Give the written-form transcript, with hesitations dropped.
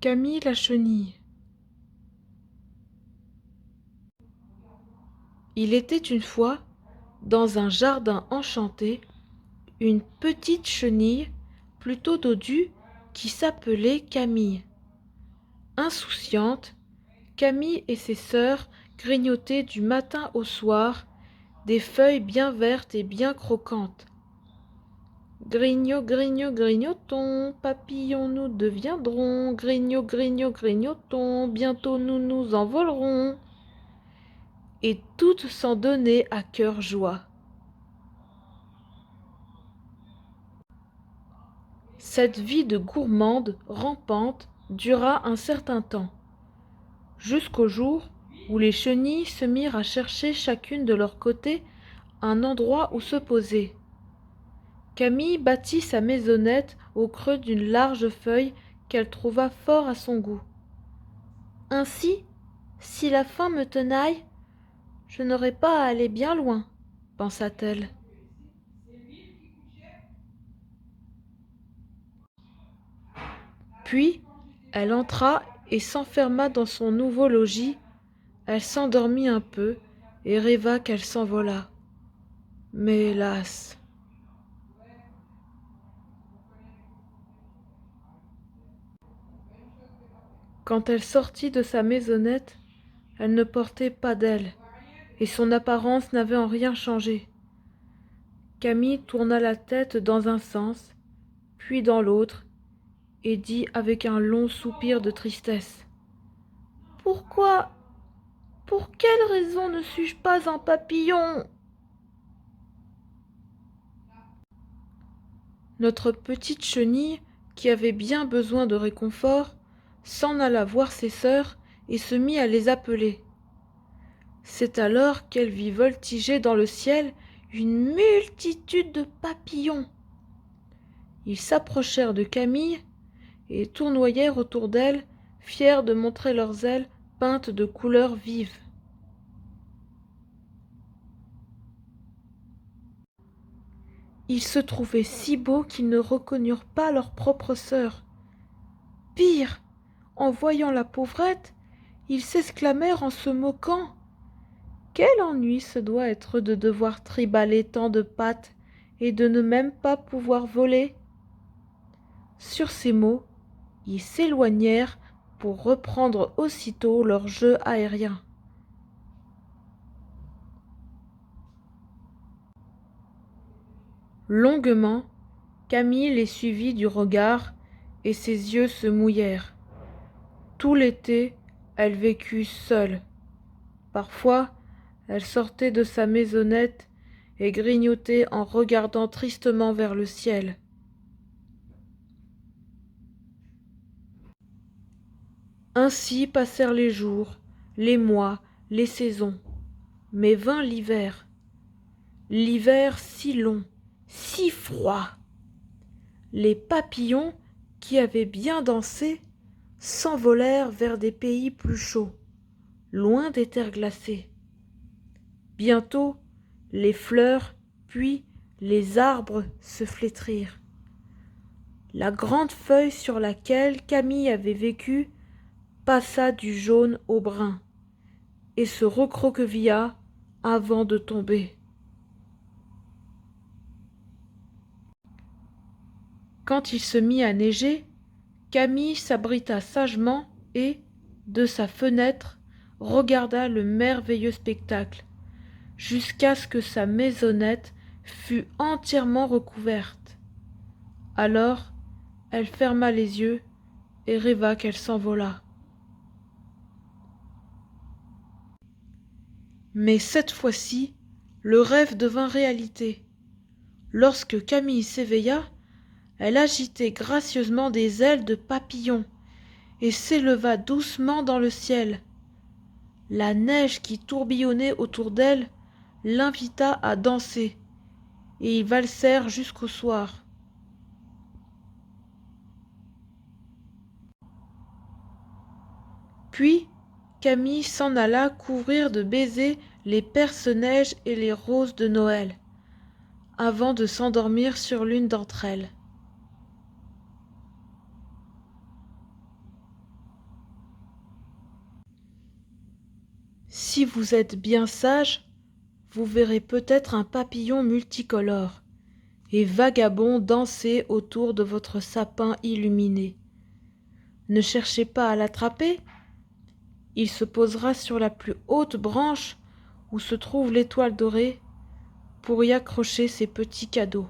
Camille la chenille. Il était une fois, dans un jardin enchanté, une petite chenille, plutôt dodue, qui s'appelait Camille. Insouciante, Camille et ses sœurs grignotaient du matin au soir des feuilles bien vertes et bien croquantes. Grignot, grignot, grignotons, papillons nous deviendrons, grignot, grignot, grignotons, bientôt nous nous envolerons. Et toutes s'en donnaient à cœur joie. Cette vie de gourmande, rampante, dura un certain temps, jusqu'au jour où les chenilles se mirent à chercher chacune de leur côté un endroit où se poser. Camille bâtit sa maisonnette au creux d'une large feuille qu'elle trouva fort à son goût. Ainsi, si la faim me tenaille, je n'aurais pas à aller bien loin, pensa-t-elle. Puis, elle entra et s'enferma dans son nouveau logis. Elle s'endormit un peu et rêva qu'elle s'envolât. Mais hélas! Quand elle sortit de sa maisonnette, elle ne portait pas d'aile, et son apparence n'avait en rien changé. Camille tourna la tête dans un sens, puis dans l'autre, et dit avec un long soupir de tristesse. Pourquoi, pour quelle raison ne suis-je pas un papillon? Notre petite chenille, qui avait bien besoin de réconfort, s'en alla voir ses sœurs et se mit à les appeler. C'est alors qu'elle vit voltiger dans le ciel une multitude de papillons. Ils s'approchèrent de Camille et tournoyèrent autour d'elle, fiers de montrer leurs ailes peintes de couleurs vives. Ils se trouvaient si beaux qu'ils ne reconnurent pas leur propre sœur. Pire, en voyant la pauvrette, ils s'exclamèrent en se moquant. Quel ennui ce doit être de devoir triballer tant de pattes et de ne même pas pouvoir voler. Sur ces mots, ils s'éloignèrent pour reprendre aussitôt leur jeu aérien. Longuement, Camille les suivit du regard et ses yeux se mouillèrent. Tout l'été, elle vécut seule. Parfois, elle sortait de sa maisonnette et grignotait en regardant tristement vers le ciel. Ainsi passèrent les jours, les mois, les saisons. Mais vint l'hiver. L'hiver si long, si froid. Les papillons, qui avaient bien dansé, s'envolèrent vers des pays plus chauds, loin des terres glacées. Bientôt, les fleurs, puis les arbres se flétrirent. La grande feuille sur laquelle Camille avait vécu passa du jaune au brun et se recroquevilla avant de tomber. Quand il se mit à neiger, Camille s'abrita sagement et, de sa fenêtre, regarda le merveilleux spectacle, jusqu'à ce que sa maisonnette fût entièrement recouverte. Alors, elle ferma les yeux et rêva qu'elle s'envolât. Mais cette fois-ci, le rêve devint réalité. Lorsque Camille s'éveilla, elle agitait gracieusement des ailes de papillon et s'éleva doucement dans le ciel. La neige qui tourbillonnait autour d'elle l'invita à danser, et ils valsèrent jusqu'au soir. Puis Camille s'en alla couvrir de baisers les perce-neige et les roses de Noël, avant de s'endormir sur l'une d'entre elles. si vous êtes bien sage, vous verrez peut-être un papillon multicolore et vagabond danser autour de votre sapin illuminé. Ne cherchez pas à l'attraper, il se posera sur la plus haute branche où se trouve l'étoile dorée pour y accrocher ses petits cadeaux.